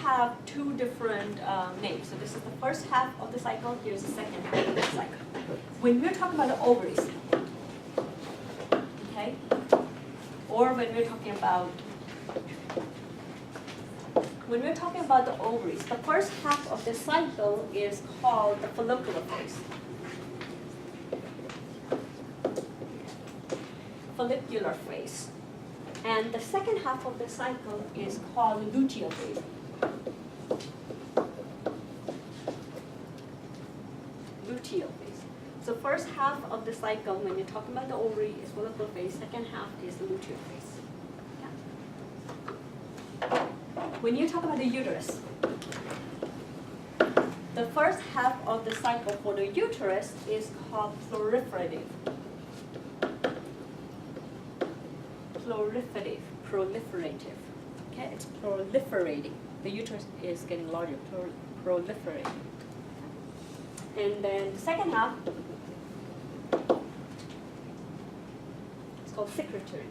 have two different names. So this is the first half of the cycle, here's the second half of the cycle. When we're talking about the ovaries, okay, or when we're talking about the ovaries, the first half of the cycle is called the follicular phase. Follicular phase. And the second half of the cycle is called the luteal phase. Luteal phase. So first half of the cycle, when you're talking about the ovary, is follicular phase. Second half is the luteal phase. Okay? When you talk about the uterus, the first half of the cycle for the uterus is called proliferative. Proliferative. Okay, it's proliferating. The uterus is getting larger, proliferating. And then the second half is called secretory.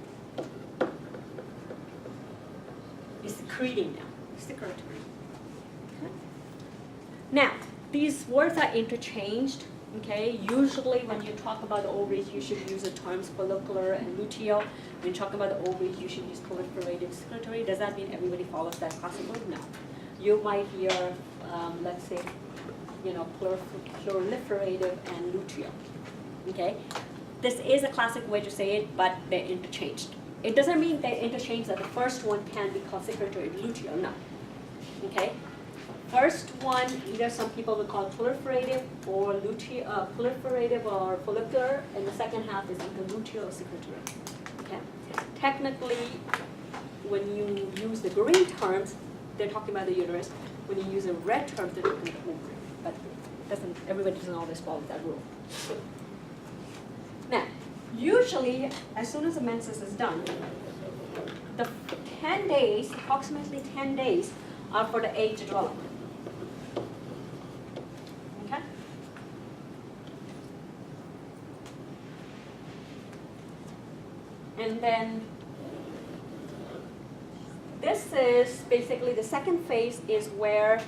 It's secreting now, secretory. Okay. Now, these words are interchanged. Okay, usually when you talk about the ovaries, you should use the terms follicular and luteal. When you talk about the ovaries, you should use proliferative, secretory. Does that mean everybody follows that classical? No. You might hear, let's say, proliferative and luteal. Okay, this is a classic way to say it, but they're interchanged. It doesn't mean they're interchanged that the first one can be called secretory luteal. No. Okay. First one, either some people will call proliferative or proliferative or follicular, and the second half is either luteal or secretory. Okay. Technically, when you use the green terms, they're talking about the uterus. When you use the red terms, they're talking about the ovary. But everybody doesn't always follow that rule. Now, usually, as soon as the menses is done, the 10 days, approximately 10 days, are for the egg to develop. Okay? And then this is basically the second phase is where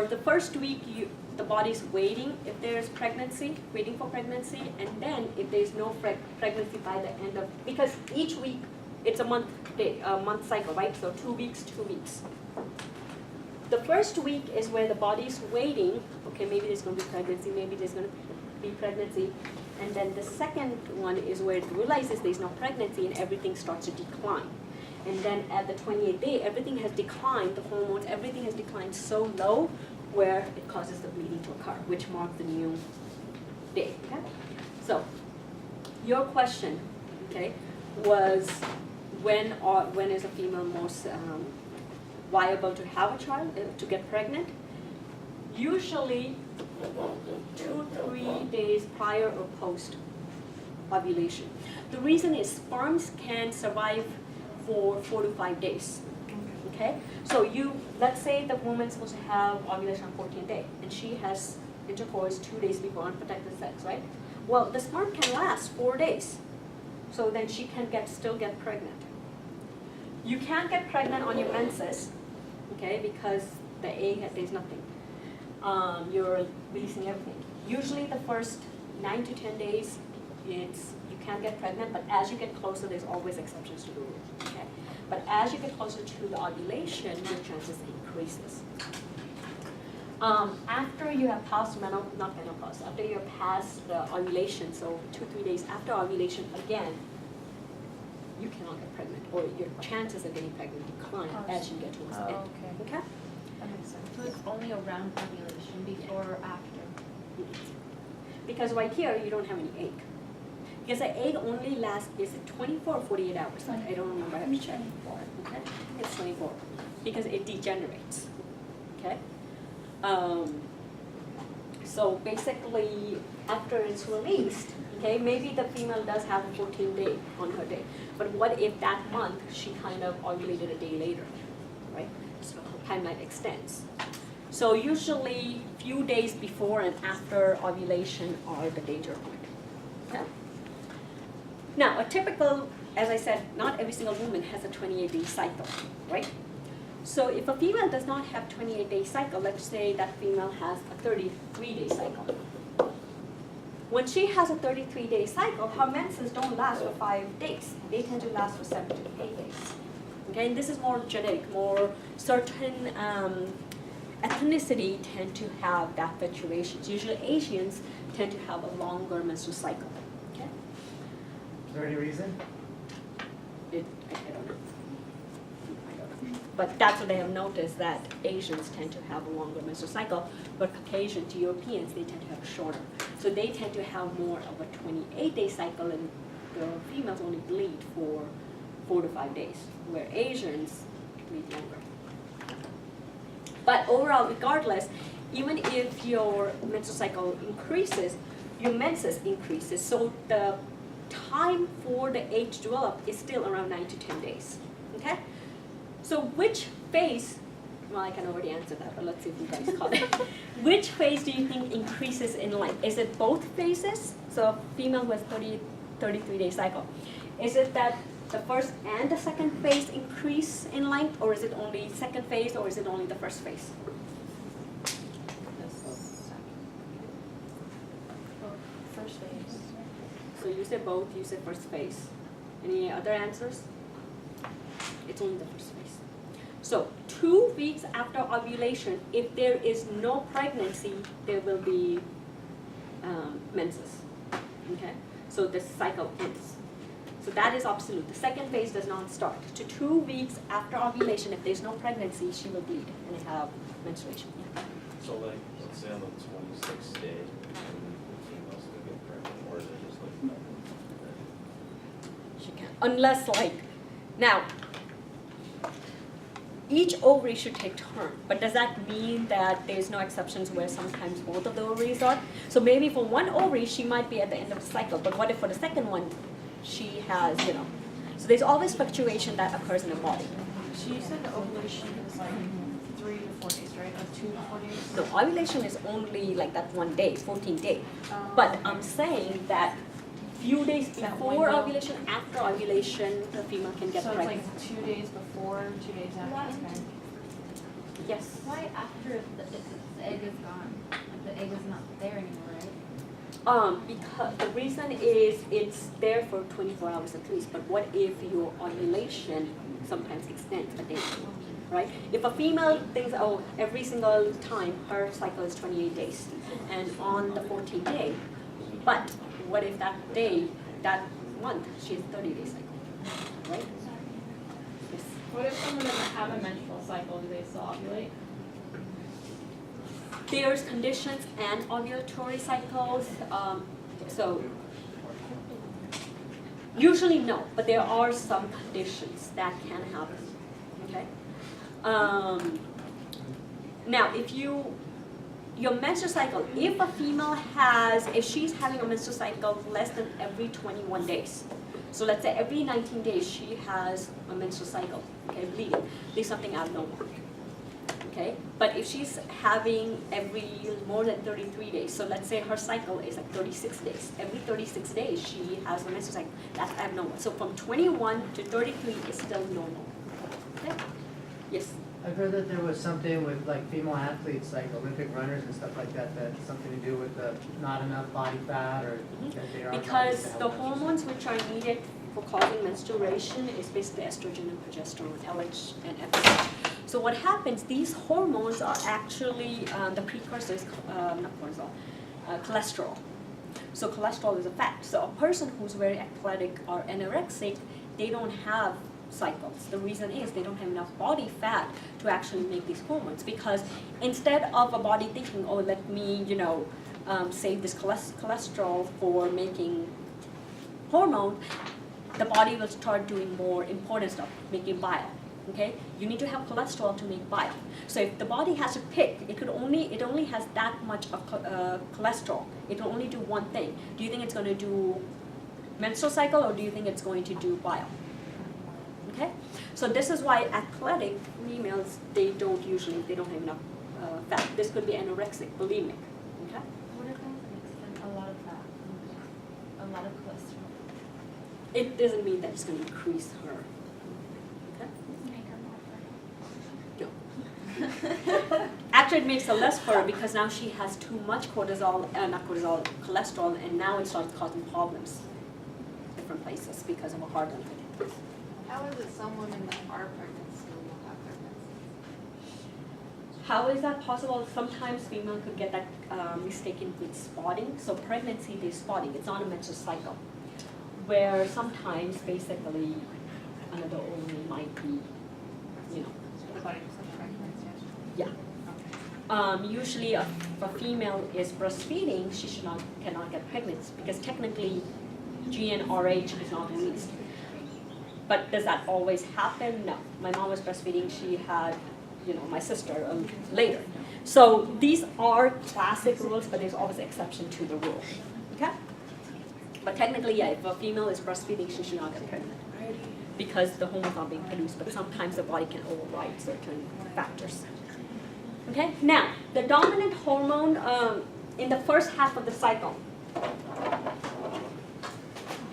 the first week the body's waiting if there's pregnancy, waiting for pregnancy, and then if there's no pregnancy by the end of, because each week it's a month cycle, right? So 2 weeks, 2 weeks. The first week is where the body's waiting, okay, maybe there's going to be pregnancy, maybe there's going to be pregnancy, and then the second one is where it realizes there's no pregnancy and everything starts to decline. And then at the 28th day, everything has declined, the hormones, everything has declined so low where it causes the bleeding to occur, which marks the new day, okay? So, your question, okay, was when is a female most viable to have a child, to get pregnant? Usually 2-3 days prior or post ovulation. The reason is sperms can survive for 4 to 5 days. Okay, so let's say the woman's supposed to have ovulation on 14th day, and she has intercourse 2 days before unprotected sex, right? Well, the sperm can last 4 days, so then she can still get pregnant. You can't get pregnant on your menses, okay, because the egg, there's nothing. You're releasing everything. Usually the first 9 to 10 days, you can't get pregnant, but as you get closer, there's always exceptions to the rule, okay? But as you get closer to the ovulation, your chances increases. After you have passed after you have passed the ovulation, so 2-3 days after ovulation, again, you cannot get pregnant, or your chances of getting pregnant decline as you get towards the end. Okay? That makes sense. So it's only around ovulation, before or after? Because right here, you don't have any egg. Because the egg only lasts, is it 24 or 48 hours? I don't remember, I have to check. Okay? It's 24, because it degenerates. Okay? So basically, after it's released, okay, maybe the female does have a 14-day on her day. But what if that month she kind of ovulated a day later, right? So her timeline extends. So usually, few days before and after ovulation are the danger point. Okay? Now, a typical as I said, not every single woman has a 28-day cycle, right? So if a female does not have 28-day cycle, let's say that female has a 33-day cycle. When she has a 33-day cycle, her menses don't last for 5 days. They tend to last for 7 to 8 days. Okay, and this is more genetic, more certain ethnicity tend to have that fluctuations. Usually Asians tend to have a longer menstrual cycle. Okay? Is there any reason? I don't know. But that's what they have noticed, that Asians tend to have a longer menstrual cycle, but Caucasian to Europeans, they tend to have a shorter. So they tend to have more of a 28-day cycle, and the females only bleed for 4 to 5 days, where Asians bleed longer. But overall, regardless, even if your menstrual cycle increases, your menses increases. So the time for the egg to develop is still around 9 to 10 days. Okay? So which phase, well, I can already answer that, but let's see if you guys caught it. Which phase do you think increases in length? Is it both phases? So female with 33-day cycle. Is it that the first and the second phase increase in length, or is it only second phase, or is it only the first phase? First phase. So you said both, you said first phase. Any other answers? It's only the first phase. So 2 weeks after ovulation, if there is no pregnancy, there will be menses. Okay? So the cycle ends. So that is absolute. The second phase does not start. To 2 weeks after ovulation, if there's no pregnancy, she will bleed and have menstruation. Yeah. So like, let's say on the 26th day, and the female's gonna get pregnant, or is it just like that? She can, unless like, now, each ovary should take turn, but does that mean that there's no exceptions where sometimes both of the ovaries are? So maybe for one ovary, she might be at the end of the cycle, but what if for the second one, she has, so there's always fluctuation that occurs in the body. She said the ovulation is like 3 to 4 days, right? Like 2 to 4 days? No, ovulation is only like that 1 day, 14 days. But I'm saying that few days That before window. ovulation, after ovulation, the female can get So it's pregnant. like 2 days before, 2 days after. Okay. Yes. Why after the egg is gone? Like the egg is not there anymore, right? Because the reason is it's there for 24 hours at least, but what if your ovulation sometimes extends a day, right? If a female thinks, oh, every single time her cycle is 28 days, and on the 14th day, but what if that day, that month, she has 30-day cycle, right? Yes. What if someone doesn't have a menstrual cycle? Do they still ovulate? There's conditions and ovulatory cycles, so usually no, but there are some conditions that can happen, okay? Now, if your menstrual cycle, if a female if she's having a menstrual cycle less than every 21 days, so let's say every 19 days she has a menstrual cycle, okay, bleeding, there's something abnormal. Okay, but if she's having every more than 33 days, so let's say her cycle is like 36 days, every 36 days she has a menstrual cycle, that's abnormal. So from 21 to 33 is still normal. Okay? Yes? I've heard that there was something with like female athletes, like Olympic runners and stuff like that, that's something to do with the not enough body fat, or that they are not Because able to the have hormones which are needed for causing menstruation is basically estrogen and progesterone, LH and FSH. So what happens, these hormones are actually the precursors, not cortisol, cholesterol. So cholesterol is a fat. So a person who's very athletic or anorexic, they don't have cycles. The reason is they don't have enough body fat to actually make these hormones, because instead of a body thinking, oh, let me, save this cholesterol for making hormone, the body will start doing more important stuff, making bile. Okay, you need to have cholesterol to make bile. So if the body has to pick, it only has that much of cholesterol. It will only do one thing. Do you think it's going to do menstrual cycle, or do you think it's going to do bile? Okay, so this is why athletic females, they don't have enough fat. This could be anorexic, bulimic. Okay. What if I have a lot of fat, a lot of cholesterol? It doesn't mean that it's going to increase her. Okay? Make her more No. Actually, it makes her less fertile because now she has too much cortisol, not cortisol, cholesterol, and now it starts causing problems different places because of a heart and How is it some women that are pregnant still will have pregnancy? How is that possible? Sometimes female could get that mistaken with spotting. So pregnancy is spotting. It's not a menstrual cycle. Where sometimes basically another ovary might be, yeah. Usually if a female is breastfeeding, she cannot get pregnant because technically GnRH is not released. But does that always happen? No. My mom was breastfeeding. She had, my sister later. So these are classic rules, but there's always an exception to the rule. Okay? But technically, yeah, if a female is breastfeeding, she should not get pregnant because the hormone's not being produced. But sometimes the body can override certain factors. Okay? Now, the dominant hormone in the first half of the cycle,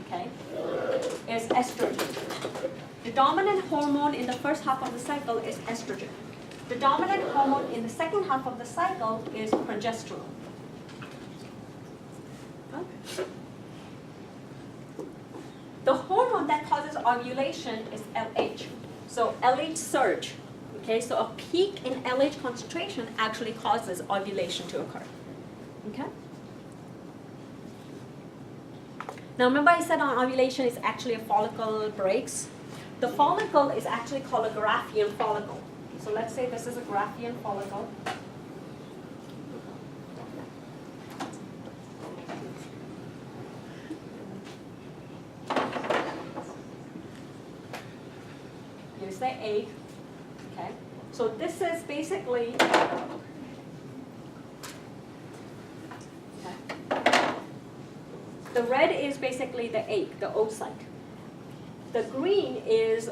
okay, is estrogen. The dominant hormone in the first half of the cycle is estrogen. The dominant hormone in the second half of the cycle is progesterone. Okay? The hormone that causes ovulation is LH. So LH surge. Okay, so a peak in LH concentration actually causes ovulation to occur. Okay? Now remember I said on ovulation is actually a follicle breaks. The follicle is actually called a Graafian follicle. So let's say this is a Graafian follicle. Here's the egg. Okay. So this is basically the red is basically the egg, the oocyte. The green is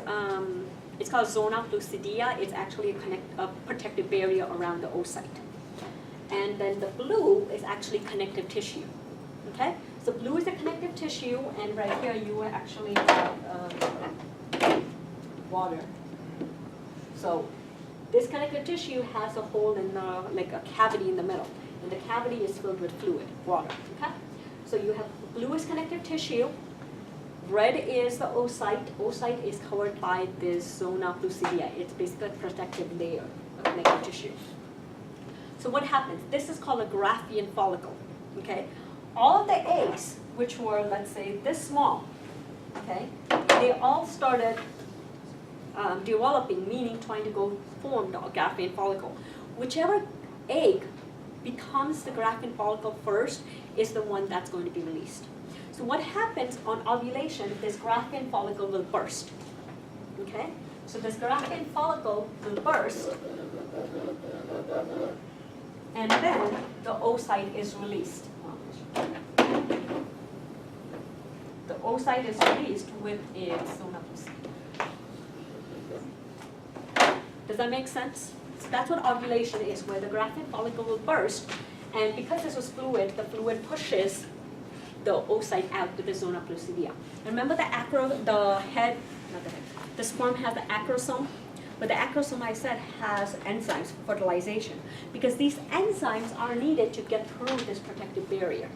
it's called zona lucidea. It's actually a protective barrier around the oocyte. And then the blue is actually connective tissue. Okay? So blue is the connective tissue, and right here you actually have water. So this connective tissue has a hole in like a cavity in the middle, and the cavity is filled with fluid, water. Okay? So you have blue is connective tissue. Red is the oocyte. Oocyte is covered by this zona lucidea. It's basically a protective layer of connective tissue. So what happens? This is called a Graafian follicle. Okay? All of the eggs, which were, let's say, this small, okay, they all started developing, meaning trying to go form the Graafian follicle. Whichever egg becomes the Graafian follicle first is the one that's going to be released. So what happens on ovulation, this Graafian follicle will burst. Okay? So this Graafian follicle will burst, and then the oocyte is released. The oocyte is released with its zona lucidea. Does that make sense? So that's what ovulation is, where the Graafian follicle will burst, and because this was fluid, the fluid pushes the oocyte out to the zona lucidea. Remember the sperm has the acrosome, but the acrosome I said has enzymes for fertilization, because these enzymes are needed to get through this protective barrier.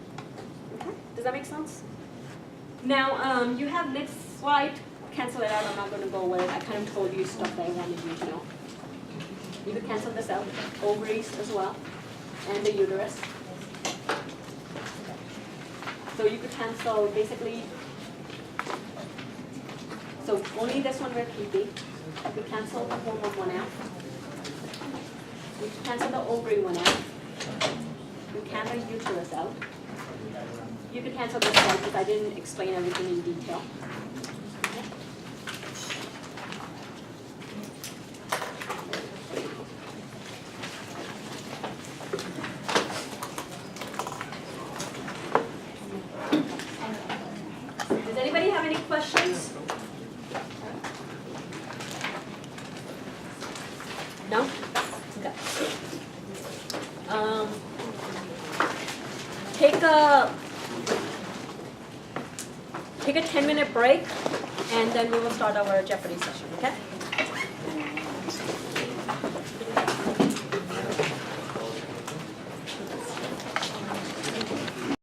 Okay? Does that make sense? Now you have next slide. Cancel it out. I'm not going to go with it. I kind of told you stuff that I wanted you to know. You could cancel this out. Ovaries as well, and the uterus. So you could cancel basically, so only this one we're keeping. You could cancel the hormone one out. You could cancel the ovary one out. You can cancel the uterus out. You could cancel this one because I didn't explain everything in detail. Okay. Does anybody have any questions? No? Okay. take a 10-minute break, and then we will start our Jeopardy session, okay?